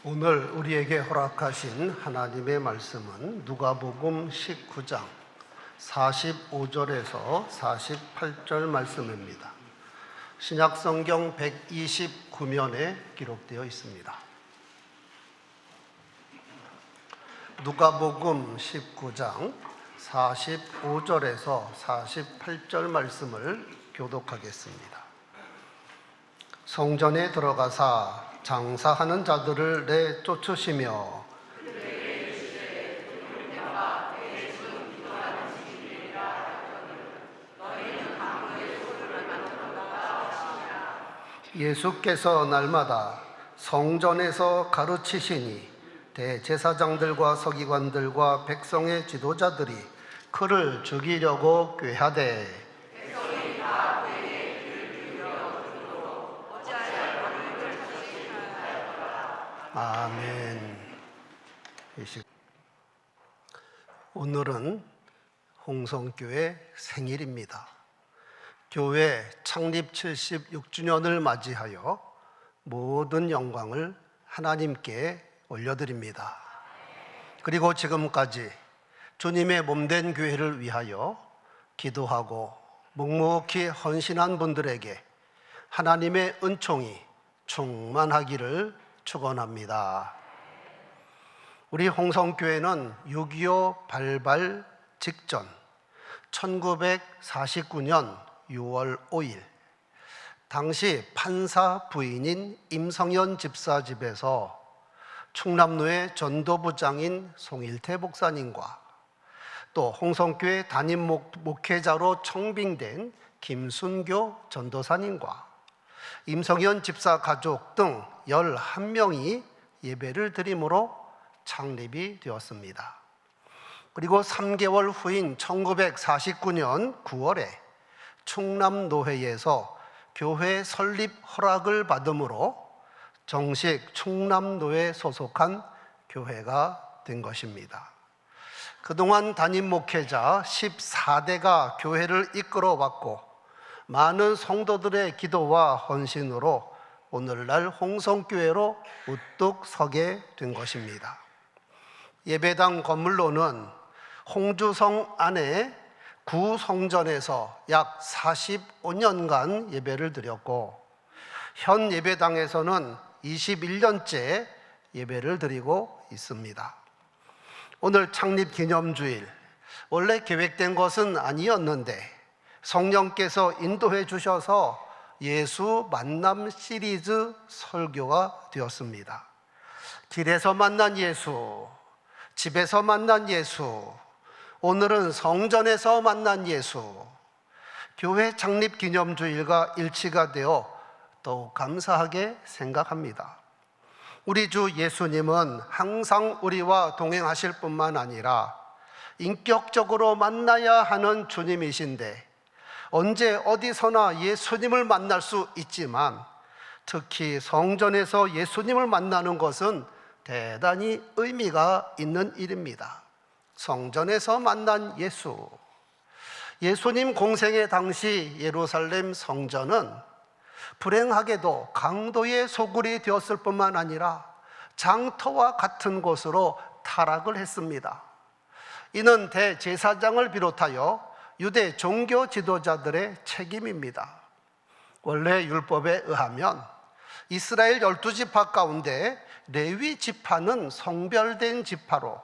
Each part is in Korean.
오늘 우리에게 허락하신 하나님의 말씀은 누가복음 19장 45절에서 48절 말씀입니다. 신약성경 129면에 기록되어 있습니다. 누가복음 19장 45절에서 48절 말씀을 교독하겠습니다. 성전에 들어가사 장사하는 자들을 내쫓으시며 예수께서 날마다 성전에서 가르치시니 대제사장들과 서기관들과 백성의 지도자들이 그를 죽이려고 꾀하되 아멘. 오늘은 홍성교회 생일입니다. 교회 창립 76주년을 맞이하여 모든 영광을 하나님께 올려드립니다. 그리고 지금까지 주님의 몸된 교회를 위하여 기도하고 묵묵히 헌신한 분들에게 하나님의 은총이 충만하기를 축원합니다. 우리 홍성교회는 6.25 발발 직전 1949년 6월 5일 당시 판사 부인인 임성연 집사 집에서 충남로의 전도부장인 송일태 목사님과 또 홍성교회 담임 목회자로 청빙된 김순교 전도사님과 임성연 집사 가족 등 11명이 예배를 드림으로 창립이 되었습니다. 그리고 3개월 후인 1949년 9월에 충남노회에서 교회 설립 허락을 받음으로 정식 충남노회에 소속한 교회가 된 것입니다. 그동안 담임 목회자 14대가 교회를 이끌어왔고 많은 성도들의 기도와 헌신으로 오늘날 홍성교회로 우뚝 서게 된 것입니다. 예배당 건물로는 홍주성 안에 구성전에서 약 45년간 예배를 드렸고 현 예배당에서는 21년째 예배를 드리고 있습니다. 오늘 창립 기념주일, 원래 계획된 것은 아니었는데 성령께서 인도해 주셔서 예수 만남 시리즈 설교가 되었습니다. 길에서 만난 예수, 집에서 만난 예수, 오늘은 성전에서 만난 예수. 교회 창립 기념주일과 일치가 되어 더욱 감사하게 생각합니다. 우리 주 예수님은 항상 우리와 동행하실 뿐만 아니라 인격적으로 만나야 하는 주님이신데 언제 어디서나 예수님을 만날 수 있지만 특히 성전에서 예수님을 만나는 것은 대단히 의미가 있는 일입니다. 성전에서 만난 예수. 예수님 공생의 당시 예루살렘 성전은 불행하게도 강도의 소굴이 되었을 뿐만 아니라 장터와 같은 곳으로 타락을 했습니다. 이는 대제사장을 비롯하여 유대 종교 지도자들의 책임입니다. 원래 율법에 의하면 이스라엘 12지파 가운데 레위 지파는 성별된 지파로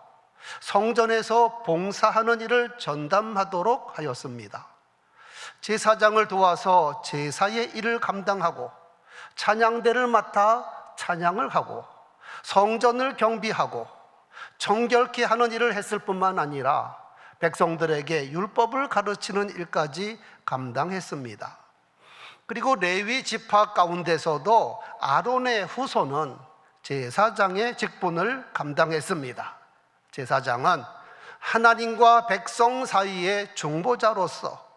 성전에서 봉사하는 일을 전담하도록 하였습니다. 제사장을 도와서 제사의 일을 감당하고 찬양대를 맡아 찬양을 하고 성전을 경비하고 정결케 하는 일을 했을 뿐만 아니라 백성들에게 율법을 가르치는 일까지 감당했습니다. 그리고 레위 지파 가운데서도 아론의 후손은 제사장의 직분을 감당했습니다. 제사장은 하나님과 백성 사이의 중보자로서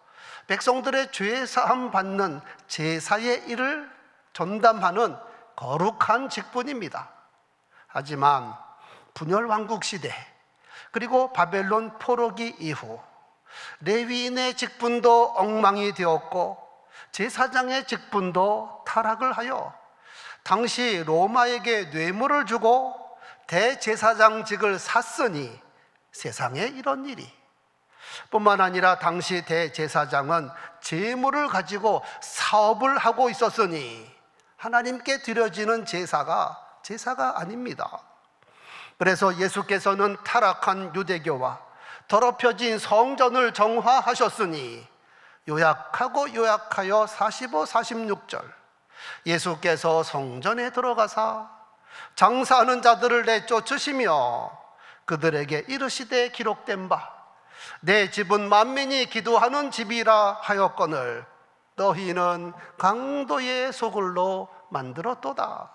백성들의 죄 사함 받는 제사의 일을 전담하는 거룩한 직분입니다. 하지만 분열 왕국 시대 그리고 바벨론 포로기 이후 레위인의 직분도 엉망이 되었고 제사장의 직분도 타락을 하여 당시 로마에게 뇌물을 주고 대제사장직을 샀으니 세상에 이런 일이. 뿐만 아니라 당시 대제사장은 제물을 가지고 사업을 하고 있었으니 하나님께 드려지는 제사가 아닙니다. 그래서 예수께서는 타락한 유대교와 더럽혀진 성전을 정화하셨으니 요약하여 45, 46절 예수께서 성전에 들어가사 장사하는 자들을 내쫓으시며 그들에게 이르시되 기록된 바 내 집은 만민이 기도하는 집이라 하였거늘 너희는 강도의 소굴로 만들었도다.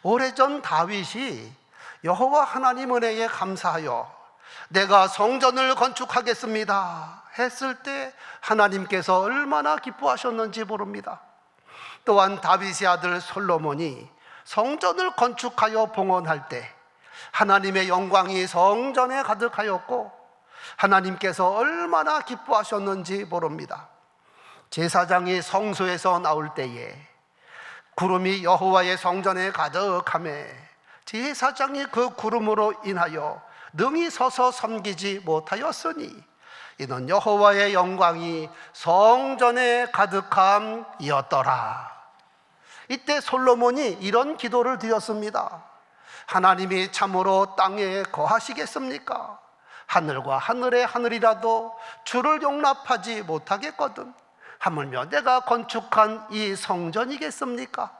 오래전 다윗이 여호와 하나님 은혜에 감사하여 내가 성전을 건축하겠습니다 했을 때 하나님께서 얼마나 기뻐하셨는지 모릅니다. 또한 다윗의 아들 솔로몬이 성전을 건축하여 봉헌할 때 하나님의 영광이 성전에 가득하였고 하나님께서 얼마나 기뻐하셨는지 모릅니다. 제사장이 성소에서 나올 때에 구름이 여호와의 성전에 가득하매 제사장이 그 구름으로 인하여 능히 서서 섬기지 못하였으니 이는 여호와의 영광이 성전에 가득함이었더라. 이때 솔로몬이 이런 기도를 드렸습니다. 하나님이 참으로 땅에 거하시겠습니까? 하늘과 하늘의 하늘이라도 주를 용납하지 못하겠거든 하물며 내가 건축한 이 성전이겠습니까?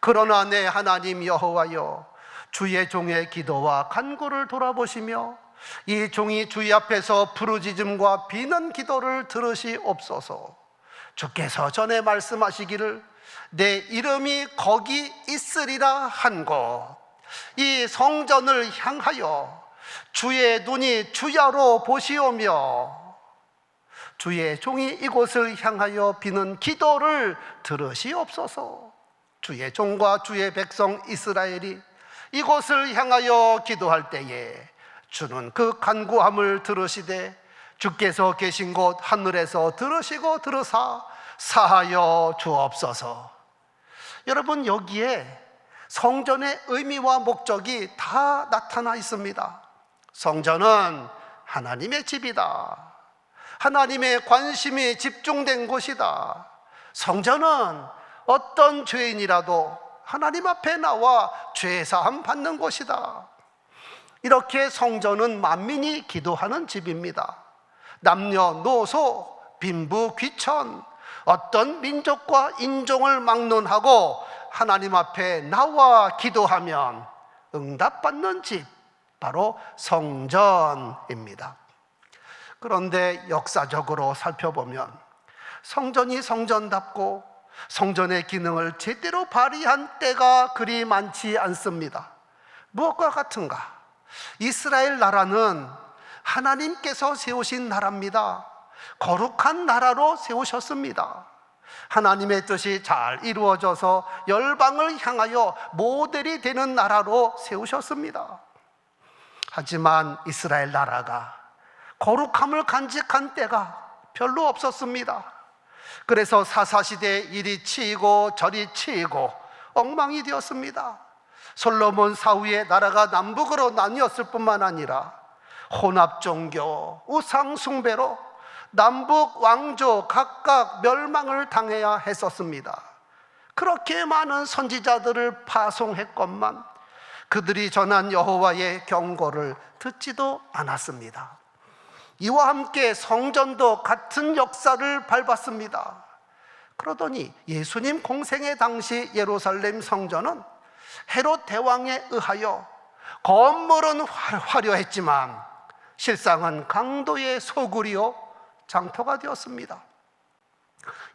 그러나 내 하나님 여호와여 주의 종의 기도와 간구를 돌아보시며 이 종이 주의 앞에서 부르짖음과 비는 기도를 들으시옵소서. 주께서 전에 말씀하시기를 내 이름이 거기 있으리라 한 곳 이 성전을 향하여 주의 눈이 주야로 보시오며 주의 종이 이곳을 향하여 비는 기도를 들으시옵소서. 주의 종과 주의 백성 이스라엘이 이곳을 향하여 기도할 때에 주는 그 간구함을 들으시되 주께서 계신 곳 하늘에서 들으시고 들으사 사하여 주옵소서. 여러분, 여기에 성전의 의미와 목적이 다 나타나 있습니다. 성전은 하나님의 집이다. 하나님의 관심이 집중된 곳이다. 성전은 어떤 죄인이라도 하나님 앞에 나와 죄사함 받는 곳이다. 이렇게 성전은 만민이 기도하는 집입니다. 남녀노소, 빈부, 귀천, 어떤 민족과 인종을 막론하고 하나님 앞에 나와 기도하면 응답받는 집, 바로 성전입니다. 그런데 역사적으로 살펴보면 성전이 성전답고 성전의 기능을 제대로 발휘한 때가 그리 많지 않습니다. 무엇과 같은가? 이스라엘 나라는 하나님께서 세우신 나라입니다. 거룩한 나라로 세우셨습니다. 하나님의 뜻이 잘 이루어져서 열방을 향하여 모델이 되는 나라로 세우셨습니다. 하지만 이스라엘 나라가 거룩함을 간직한 때가 별로 없었습니다. 그래서 사사시대에 이리 치이고 저리 치이고 엉망이 되었습니다. 솔로몬 사후에 나라가 남북으로 나뉘었을 뿐만 아니라 혼합종교, 우상숭배로 남북 왕조 각각 멸망을 당해야 했었습니다. 그렇게 많은 선지자들을 파송했건만 그들이 전한 여호와의 경고를 듣지도 않았습니다. 이와 함께 성전도 같은 역사를 밟았습니다. 그러더니 예수님 공생의 당시 예루살렘 성전은 헤롯 대왕에 의하여 건물은 화려했지만 실상은 강도의 소굴이요 장터가 되었습니다.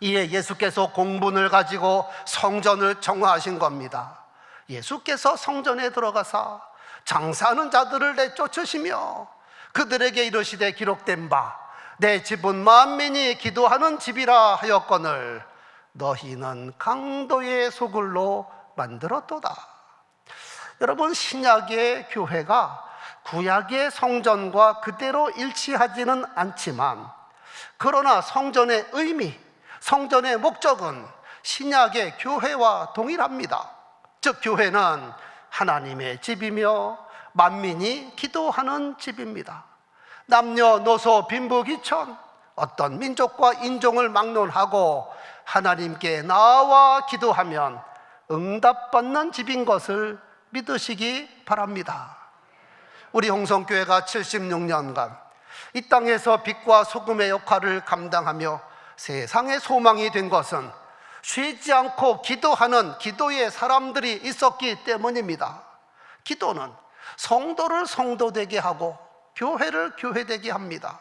이에 예수께서 공분을 가지고 성전을 정화하신 겁니다. 예수께서 성전에 들어가사 장사하는 자들을 내쫓으시며 그들에게 이르시되 기록된 바 내 집은 만민이 기도하는 집이라 하였거늘 너희는 강도의 소굴로 만들었도다. 여러분, 신약의 교회가 구약의 성전과 그대로 일치하지는 않지만 그러나 성전의 의미, 성전의 목적은 신약의 교회와 동일합니다. 즉 교회는 하나님의 집이며 만민이 기도하는 집입니다. 남녀노소 빈부귀천 어떤 민족과 인종을 막론하고 하나님께 나와 기도하면 응답받는 집인 것을 믿으시기 바랍니다. 우리 홍성교회가 76년간 이 땅에서 빛과 소금의 역할을 감당하며 세상의 소망이 된 것은 쉬지 않고 기도하는 기도의 사람들이 있었기 때문입니다. 기도는 성도를 성도되게 하고 교회를 교회되게 합니다.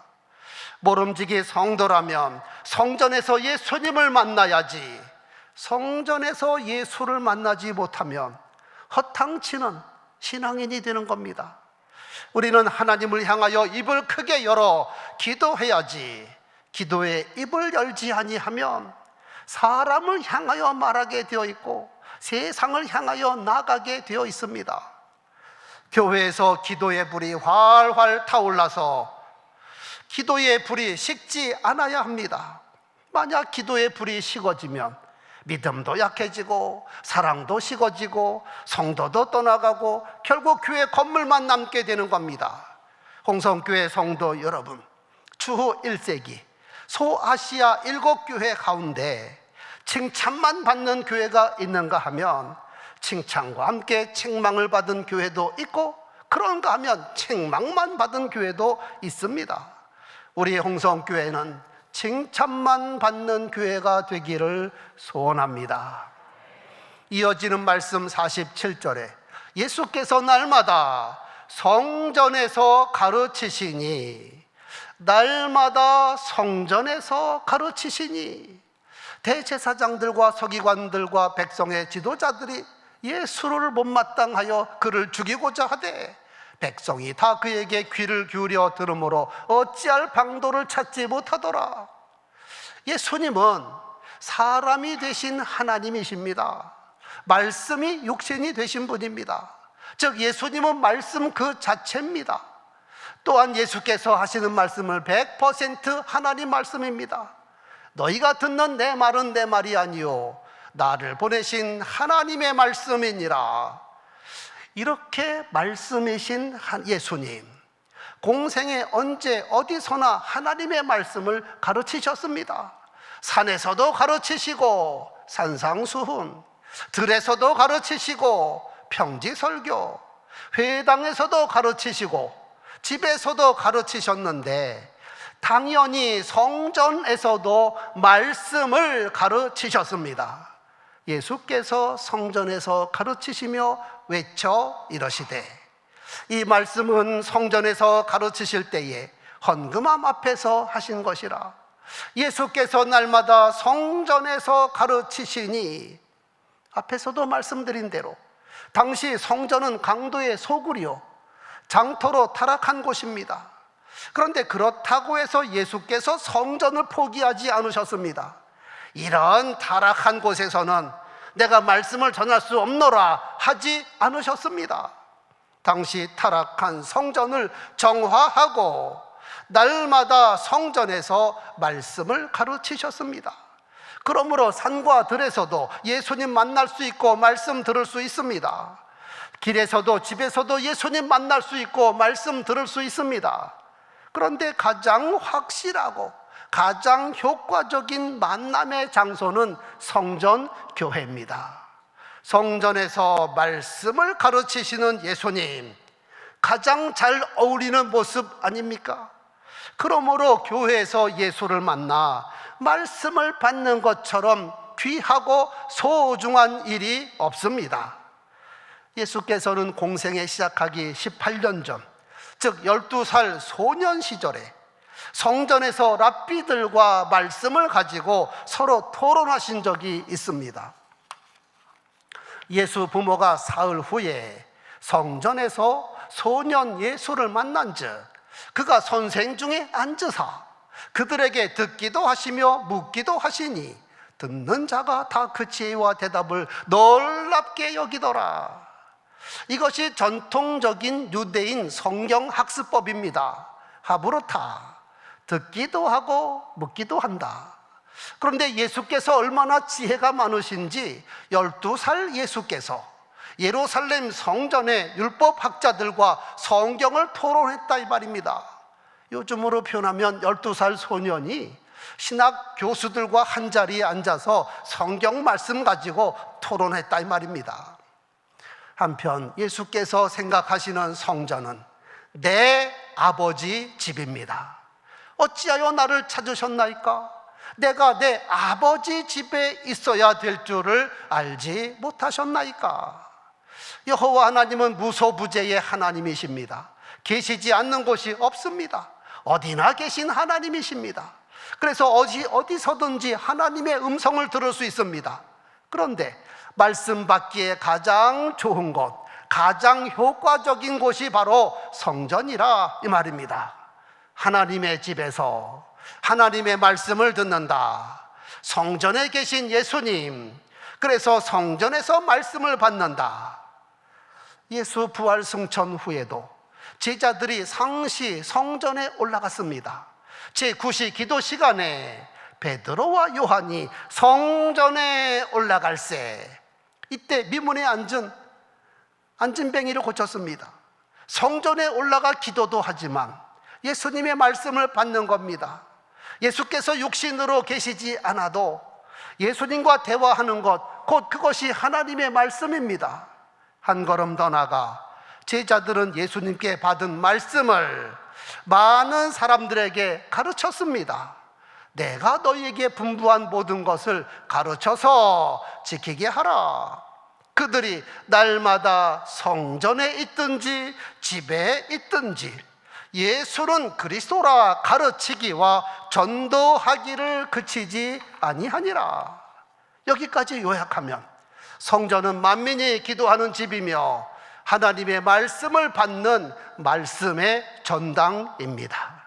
모름지기 성도라면 성전에서 예수님을 만나야지, 성전에서 예수를 만나지 못하면 허탕치는 신앙인이 되는 겁니다. 우리는 하나님을 향하여 입을 크게 열어 기도해야지, 기도에 입을 열지 아니하면 사람을 향하여 말하게 되어 있고 세상을 향하여 나가게 되어 있습니다. 교회에서 기도의 불이 활활 타올라서 기도의 불이 식지 않아야 합니다. 만약 기도의 불이 식어지면 믿음도 약해지고 사랑도 식어지고 성도도 떠나가고 결국 교회 건물만 남게 되는 겁니다. 홍성교회 성도 여러분, 추후 1세기 소아시아 7교회 가운데 칭찬만 받는 교회가 있는가 하면 칭찬과 함께 책망을 받은 교회도 있고, 그런가 하면 책망만 받은 교회도 있습니다. 우리 홍성교회는 칭찬만 받는 교회가 되기를 소원합니다. 이어지는 말씀 47절에 예수께서 날마다 성전에서 가르치시니, 날마다 성전에서 가르치시니, 대제사장들과 서기관들과 백성의 지도자들이 예수를 못마땅하여 그를 죽이고자 하되 백성이 다 그에게 귀를 기울여 들으므로 어찌할 방도를 찾지 못하더라. 예수님은 사람이 되신 하나님이십니다. 말씀이 육신이 되신 분입니다. 즉 예수님은 말씀 그 자체입니다. 또한 예수께서 하시는 말씀을 100% 하나님 말씀입니다. 너희가 듣는 내 말은 내 말이 아니요 나를 보내신 하나님의 말씀이니라. 이렇게 말씀이신 예수님, 공생에 언제 어디서나 하나님의 말씀을 가르치셨습니다. 산에서도 가르치시고 산상수훈, 들에서도 가르치시고 평지설교, 회당에서도 가르치시고 집에서도 가르치셨는데 당연히 성전에서도 말씀을 가르치셨습니다. 예수께서 성전에서 가르치시며 외쳐 이러시되, 이 말씀은 성전에서 가르치실 때에 헌금함 앞에서 하신 것이라. 예수께서 날마다 성전에서 가르치시니, 앞에서도 말씀드린 대로 당시 성전은 강도의 소굴이요 장터로 타락한 곳입니다. 그런데 그렇다고 해서 예수께서 성전을 포기하지 않으셨습니다. 이런 타락한 곳에서는 내가 말씀을 전할 수 없노라 하지 않으셨습니다. 당시 타락한 성전을 정화하고 날마다 성전에서 말씀을 가르치셨습니다. 그러므로 산과 들에서도 예수님 만날 수 있고 말씀 들을 수 있습니다. 길에서도 집에서도 예수님 만날 수 있고 말씀 들을 수 있습니다. 그런데 가장 확실하고 가장 효과적인 만남의 장소는 성전 교회입니다. 성전에서 말씀을 가르치시는 예수님, 가장 잘 어울리는 모습 아닙니까? 그러므로 교회에서 예수를 만나 말씀을 받는 것처럼 귀하고 소중한 일이 없습니다. 예수께서는 공생에 시작하기 18년 전, 즉 12살 소년 시절에 성전에서 랍비들과 말씀을 가지고 서로 토론하신 적이 있습니다. 예수 부모가 사흘 후에 성전에서 소년 예수를 만난즉 그가 선생 중에 앉으사 그들에게 듣기도 하시며 묻기도 하시니 듣는 자가 다 그 지혜와 대답을 놀랍게 여기더라. 이것이 전통적인 유대인 성경 학습법입니다. 하브로타, 듣기도 하고 묻기도 한다. 그런데 예수께서 얼마나 지혜가 많으신지 12살 예수께서 예루살렘 성전의 율법학자들과 성경을 토론했다 이 말입니다. 요즘으로 표현하면 12살 소년이 신학 교수들과 한자리에 앉아서 성경 말씀 가지고 토론했다 이 말입니다. 한편 예수께서 생각하시는 성전은 내 아버지 집입니다. 어찌하여 나를 찾으셨나이까? 내가 내 아버지 집에 있어야 될 줄을 알지 못하셨나이까? 여호와 하나님은 무소부재의 하나님이십니다. 계시지 않는 곳이 없습니다. 어디나 계신 하나님이십니다. 그래서 어디서든지 하나님의 음성을 들을 수 있습니다. 그런데 말씀 받기에 가장 좋은 곳, 가장 효과적인 곳이 바로 성전이라 이 말입니다. 하나님의 집에서 하나님의 말씀을 듣는다. 성전에 계신 예수님, 그래서 성전에서 말씀을 받는다. 예수 부활 승천 후에도 제자들이 상시 성전에 올라갔습니다. 제9시 기도 시간에 베드로와 요한이 성전에 올라갈새 이때 미문에 앉은 뱅이를 고쳤습니다. 성전에 올라가 기도도 하지만 예수님의 말씀을 받는 겁니다. 예수께서 육신으로 계시지 않아도 예수님과 대화하는 것, 곧 그것이 하나님의 말씀입니다. 한 걸음 더 나아가 제자들은 예수님께 받은 말씀을 많은 사람들에게 가르쳤습니다. 내가 너희에게 분부한 모든 것을 가르쳐서 지키게 하라. 그들이 날마다 성전에 있든지 집에 있든지 예수는 그리스도라 가르치기와 전도하기를 그치지 아니하니라. 여기까지 요약하면 성전은 만민이 기도하는 집이며 하나님의 말씀을 받는 말씀의 전당입니다.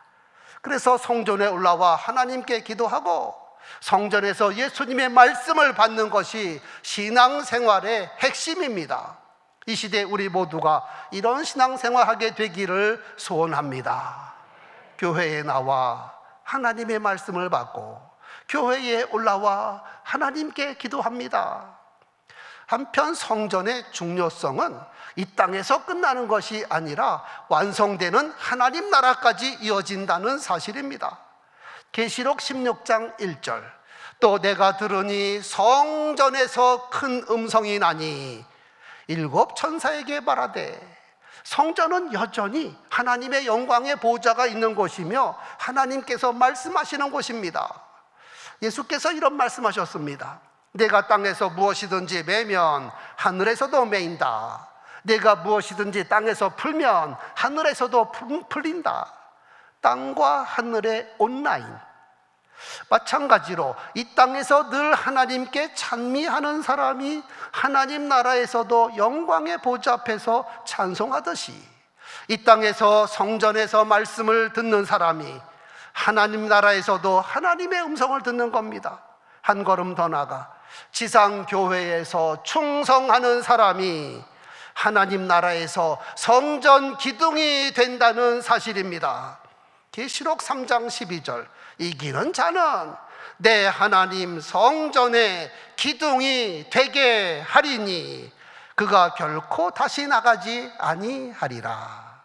그래서 성전에 올라와 하나님께 기도하고 성전에서 예수님의 말씀을 받는 것이 신앙생활의 핵심입니다. 이 시대에 우리 모두가 이런 신앙생활하게 되기를 소원합니다. 교회에 나와 하나님의 말씀을 받고 교회에 올라와 하나님께 기도합니다. 한편 성전의 중요성은 이 땅에서 끝나는 것이 아니라 완성되는 하나님 나라까지 이어진다는 사실입니다. 계시록 16장 1절, 또 내가 들으니 성전에서 큰 음성이 나니 7 천사에게 말하되, 성전은 여전히 하나님의 영광의 보좌가 있는 곳이며 하나님께서 말씀하시는 곳입니다. 예수께서 이런 말씀하셨습니다. 내가 땅에서 무엇이든지 매면 하늘에서도 매인다. 내가 무엇이든지 땅에서 풀면 하늘에서도 풀린다. 땅과 하늘의 온라인. 마찬가지로 이 땅에서 늘 하나님께 찬미하는 사람이 하나님 나라에서도 영광의 보좌 앞에서 찬송하듯이 이 땅에서 성전에서 말씀을 듣는 사람이 하나님 나라에서도 하나님의 음성을 듣는 겁니다. 한 걸음 더 나아가 지상교회에서 충성하는 사람이 하나님 나라에서 성전 기둥이 된다는 사실입니다. 계시록 3장 12절, 이기는 자는 내 하나님 성전의 기둥이 되게 하리니 그가 결코 다시 나가지 아니하리라.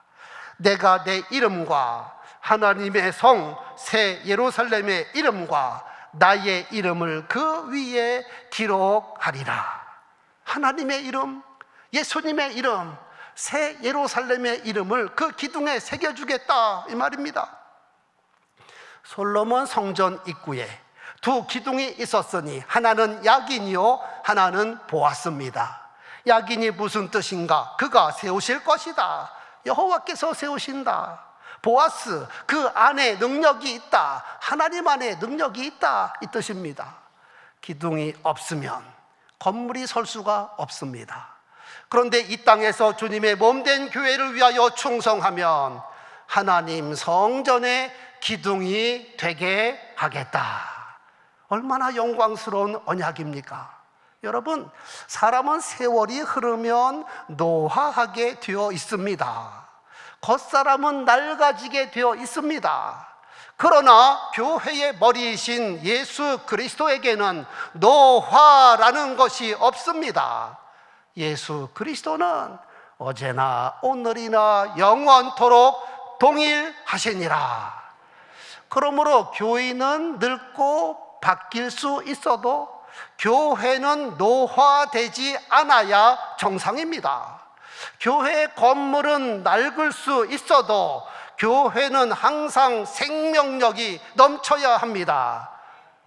내가 내 이름과 하나님의 성 새 예루살렘의 이름과 나의 이름을 그 위에 기록하리라. 하나님의 이름, 예수님의 이름, 새 예루살렘의 이름을 그 기둥에 새겨주겠다 이 말입니다. 솔로몬 성전 입구에 2 기둥이 있었으니 하나는 야긴이요 하나는 보아스입니다. 야긴이 무슨 뜻인가? 그가 세우실 것이다. 여호와께서 세우신다. 보아스, 그 안에 능력이 있다. 하나님 안에 능력이 있다 이 뜻입니다. 기둥이 없으면 건물이 설 수가 없습니다. 그런데 이 땅에서 주님의 몸된 교회를 위하여 충성하면 하나님 성전의 기둥이 되게 하겠다. 얼마나 영광스러운 언약입니까? 여러분, 사람은 세월이 흐르면 노화하게 되어 있습니다. 겉사람은 낡아지게 되어 있습니다. 그러나 교회의 머리이신 예수 그리스도에게는 노화라는 것이 없습니다. 예수 그리스도는 어제나 오늘이나 영원토록 동일하시니라. 그러므로 교인은 늙고 바뀔 수 있어도 교회는 노화되지 않아야 정상입니다. 교회 건물은 낡을 수 있어도 교회는 항상 생명력이 넘쳐야 합니다.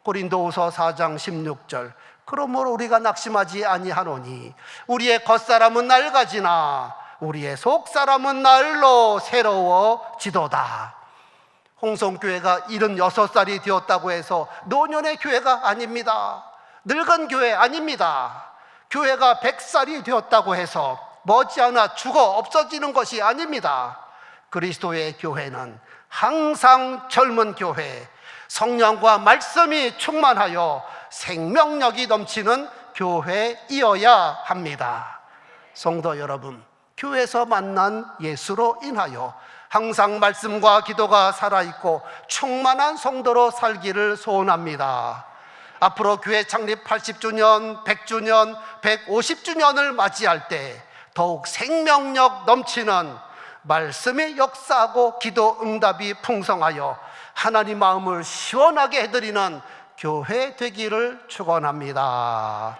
고린도후서 4장 16절. 그러므로 우리가 낙심하지 아니하노니 우리의 겉사람은 낡아지나 우리의 속사람은 날로 새로워지도다. 홍성교회가 76살이 되었다고 해서 노년의 교회가 아닙니다. 늙은 교회 아닙니다. 교회가 100살이 되었다고 해서 머지않아 죽어 없어지는 것이 아닙니다. 그리스도의 교회는 항상 젊은 교회, 성령과 말씀이 충만하여 생명력이 넘치는 교회이어야 합니다. 성도 여러분, 교회에서 만난 예수로 인하여 항상 말씀과 기도가 살아있고 충만한 성도로 살기를 소원합니다. 앞으로 교회 창립 80주년, 100주년, 150주년을 맞이할 때 더욱 생명력 넘치는 말씀의 역사하고 기도 응답이 풍성하여 하나님 마음을 시원하게 해드리는 교회 되기를 축원합니다.